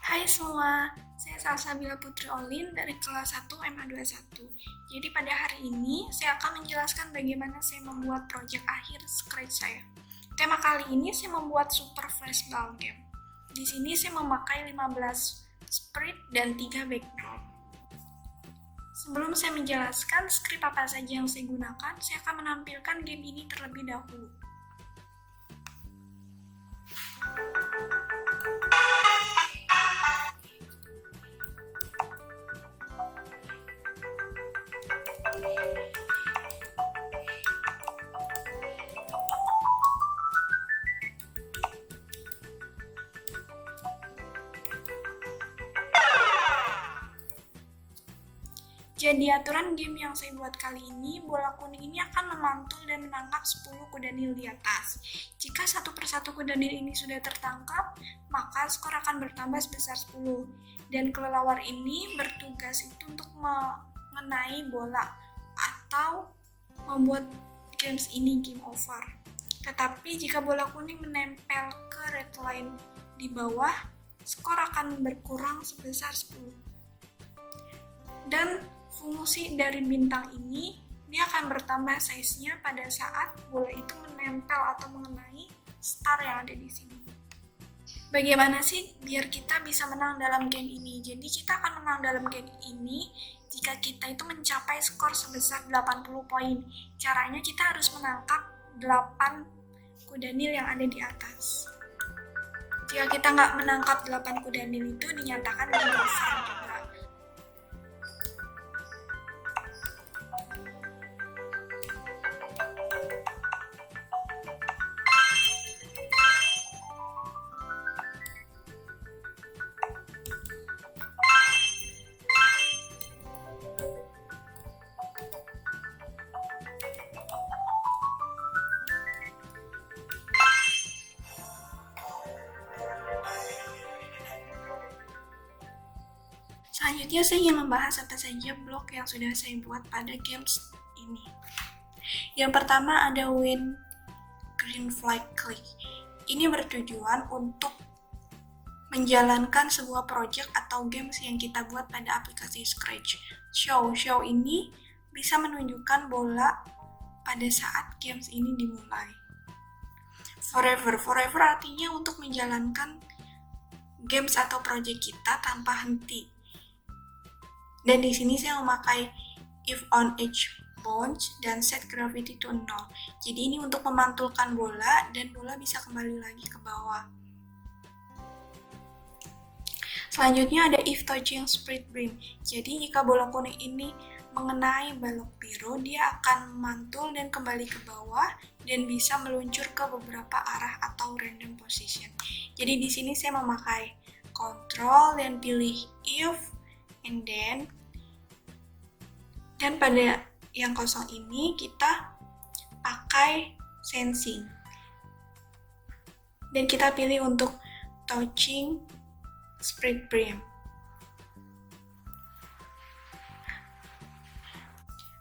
Hai semua, saya Salsabila Putri Olin dari kelas 1 MA21. Jadi pada hari ini saya akan menjelaskan bagaimana saya membuat proyek akhir Scratch saya. Tema kali ini saya membuat Super Flashball Game. Di sini saya memakai 15 sprite dan 3 backdrop. Sebelum saya menjelaskan skrip apa saja yang saya gunakan, saya akan menampilkan game ini terlebih dahulu. Jadi aturan game yang saya buat kali ini, bola kuning ini akan memantul dan menangkap 10 kuda nil di atas. Jika satu persatu kuda nil ini sudah tertangkap, maka skor akan bertambah sebesar 10. Dan kelelawar ini bertugas itu untuk mengenai bola atau membuat games ini game over. Tetapi jika bola kuning menempel ke red line di bawah, skor akan berkurang sebesar 10. Dan fungsi dari bintang ini, dia akan bertambah size-nya pada saat bola itu menempel atau mengenai star yang ada di sini. Bagaimana sih biar kita bisa menang dalam game ini? Jadi kita akan menang dalam game ini jika kita itu mencapai skor sebesar 80 poin. Caranya kita harus menangkap 8 kuda nil yang ada di atas. Jika kita nggak menangkap 8 kuda nil itu, dinyatakan game over juga. Selanjutnya saya ingin membahas apa saja blok yang sudah saya buat pada games ini. Yang pertama ada win green flag click. Ini bertujuan untuk menjalankan sebuah project atau games yang kita buat pada aplikasi Scratch. Show ini bisa menunjukkan bola pada saat games ini dimulai. Forever artinya untuk menjalankan games atau project kita tanpa henti. Dan di sini saya memakai if on edge bounce dan set gravity to 0. Jadi ini untuk memantulkan bola dan bola bisa kembali lagi ke bawah. Selanjutnya ada if touching sprite brim. Jadi jika bola kuning ini mengenai balok biru, dia akan mantul dan kembali ke bawah dan bisa meluncur ke beberapa arah atau random position. Jadi di sini saya memakai control dan pilih if and dan pada yang kosong ini kita pakai sensing dan kita pilih untuk touching sprite brim.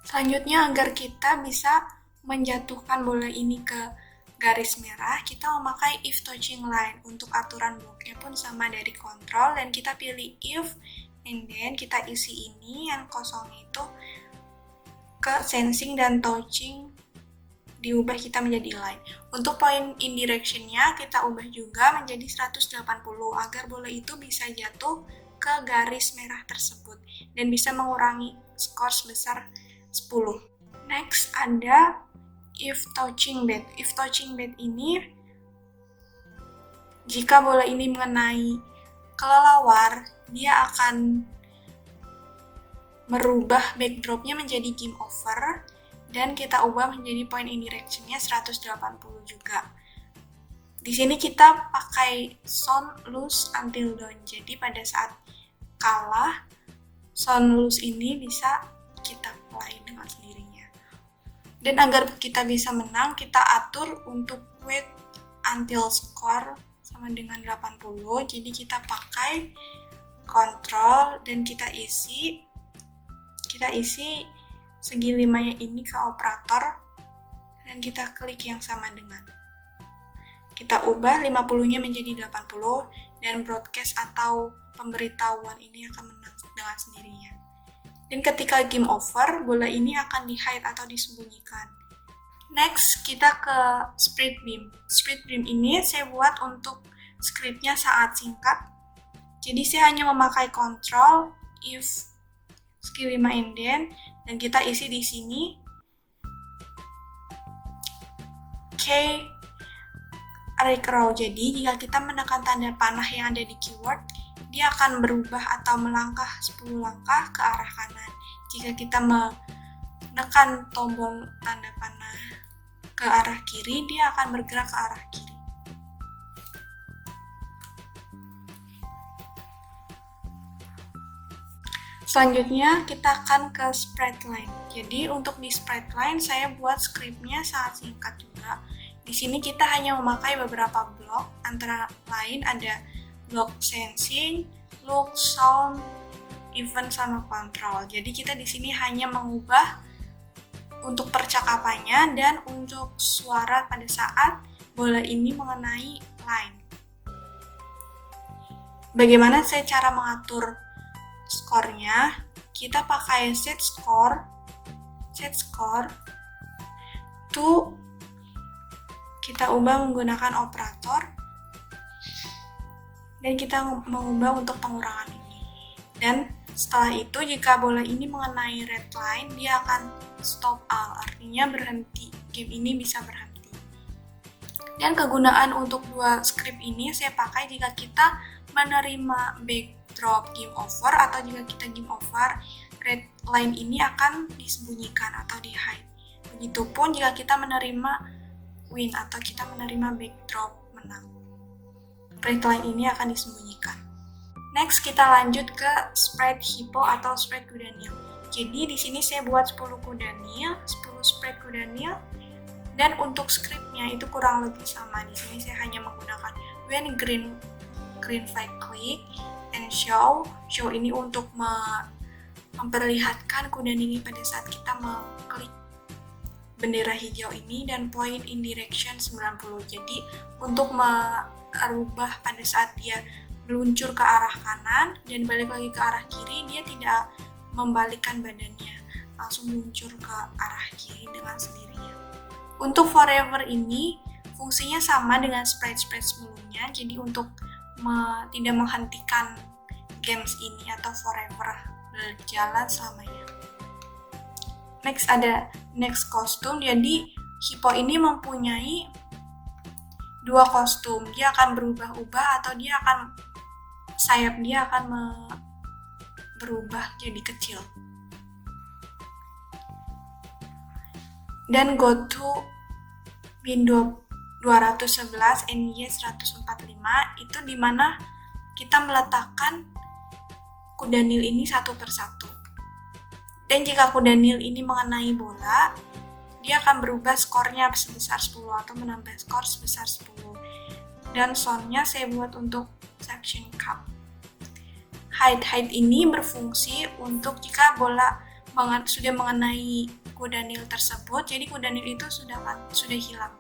Selanjutnya agar kita bisa menjatuhkan bola ini ke garis merah, kita memakai if touching line. Untuk aturan bloknya pun sama dari control dan kita pilih if and then kita isi ini yang kosong itu ke sensing dan touching diubah kita menjadi line. Untuk point in direction-nya kita ubah juga menjadi 180 agar bola itu bisa jatuh ke garis merah tersebut dan bisa mengurangi skor sebesar 10. Next ada if touching bed. If touching bed ini jika bola ini mengenai kelelawar, dia akan merubah backdropnya menjadi game over dan kita ubah menjadi point in direction-nya 180 juga. Di sini kita pakai sound lose until dawn. Jadi pada saat kalah, sound lose ini bisa kita play dengan sendirinya. Dan agar kita bisa menang, kita atur untuk wait until score sama dengan 80. Jadi kita pakai control dan kita isi segi 5-nya ini ke operator dan kita klik yang sama dengan. Kita ubah 50-nya menjadi 80 dan broadcast atau pemberitahuan ini akan menang dengan sendirinya. Dan ketika game over, bola ini akan di-hide atau disembunyikan. Next, kita ke Spread Beam. Spread Beam ini saya buat untuk scriptnya sangat singkat. Jadi saya hanya memakai control, if, skill 5 indent, dan kita isi di sini K array row. Jadi jika kita menekan tanda panah yang ada di keyword, dia akan berubah atau melangkah 10 langkah ke arah kanan. Jika kita menekan tombol tanda panah ke arah kiri, dia akan bergerak ke arah kiri. Selanjutnya kita akan ke spread line. Jadi untuk di spread line saya buat scriptnya sangat singkat juga. Di sini kita hanya memakai beberapa blok, antara lain ada blok sensing, look, sound, event, sama control. Jadi kita di sini hanya mengubah untuk percakapannya dan untuk suara pada saat bola ini mengenai line. Bagaimana saya cara mengatur skornya? Kita pakai set score to kita ubah menggunakan operator dan kita mengubah untuk pengurangan ini. Dan setelah itu jika bola ini mengenai red line, dia akan stop all, artinya berhenti. Game ini bisa berhenti. Dan kegunaan untuk dua script ini saya pakai jika kita menerima backdrop game over atau jika kita game over, red line ini akan disembunyikan atau di-hide. Begitupun jika kita menerima win atau kita menerima backdrop menang, red line ini akan disembunyikan. Next kita lanjut ke spread hippo atau spread kuda nil. Jadi di sini saya buat 10 kuda nil, 10 spread kuda nil, dan untuk scriptnya itu kurang lebih sama. Di sini saya hanya menggunakan when green flag click and show ini untuk memperlihatkan kuda nil pada saat kita mengklik bendera hijau ini, dan point in direction 90. Jadi untuk merubah pada saat dia meluncur ke arah kanan dan balik lagi ke arah kiri, dia tidak membalikkan badannya, langsung meluncur ke arah kiri dengan sendirinya. Untuk forever ini fungsinya sama dengan spread sebelumnya, jadi untuk tidak menghentikan games ini atau forever berjalan selamanya. Next ada next kostum. Jadi hippo ini mempunyai dua kostum. Dia akan berubah-ubah atau dia akan sayap dia akan berubah jadi kecil. Dan go to window 211 NY 145 itu dimana kita meletakkan kuda nil ini satu persatu. Dan jika kuda nil ini mengenai bola, dia akan berubah skornya sebesar 10 atau menambah skor sebesar 10. Dan soundnya saya buat untuk section cup. Hide ini berfungsi untuk jika bola sudah mengenai kuda nil tersebut, jadi kuda nil itu sudah hilang.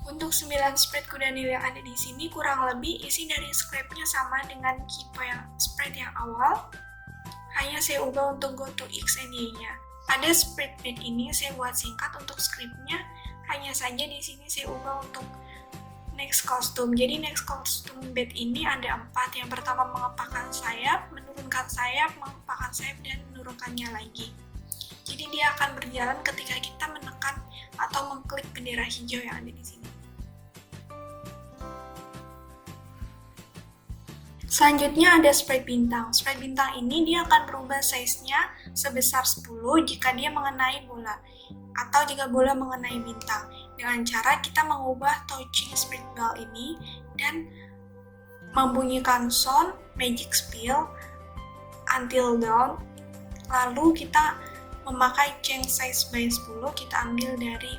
Untuk 9 spread kuda nil yang ada di sini kurang lebih isi dari scriptnya sama dengan hippo yang spread yang awal, hanya saya ubah untuk go to X and Y-nya. Pada spread bed ini saya buat singkat untuk scriptnya, hanya saja di sini saya ubah untuk next costume. Jadi next costume bed ini ada 4. Yang pertama mengepakkan sayap, menurunkan sayap, mengepakkan sayap, dan menurunkannya lagi. Jadi dia akan berjalan ketika kita menekan atau mengklik bendera hijau yang ada di sini. Selanjutnya ada spread bintang. Spread bintang ini dia akan berubah size-nya sebesar 10 jika dia mengenai bola atau jika bola mengenai bintang. Dengan cara kita mengubah touching spread ball ini dan membunyikan sound magic spell until dawn. Lalu kita memakai change size by 10, kita ambil dari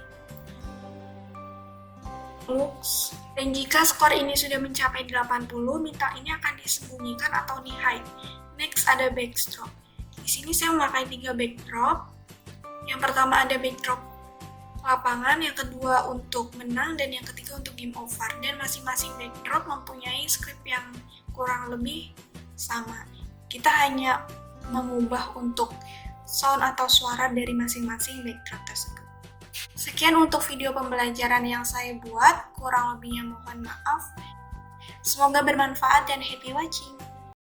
looks. Dan jika skor ini sudah mencapai 80, bintang ini akan disembunyikan atau di-hide. Next ada backdrop. Di sini saya memakai 3 backdrop. Yang pertama ada backdrop lapangan, yang kedua untuk menang, dan yang ketiga untuk game over. Dan masing-masing backdrop mempunyai script yang kurang lebih sama. Kita hanya mengubah untuk sound atau suara dari masing-masing backdrop tersebut. Sekian untuk video pembelajaran yang saya buat, kurang lebihnya mohon maaf. Semoga bermanfaat dan happy watching.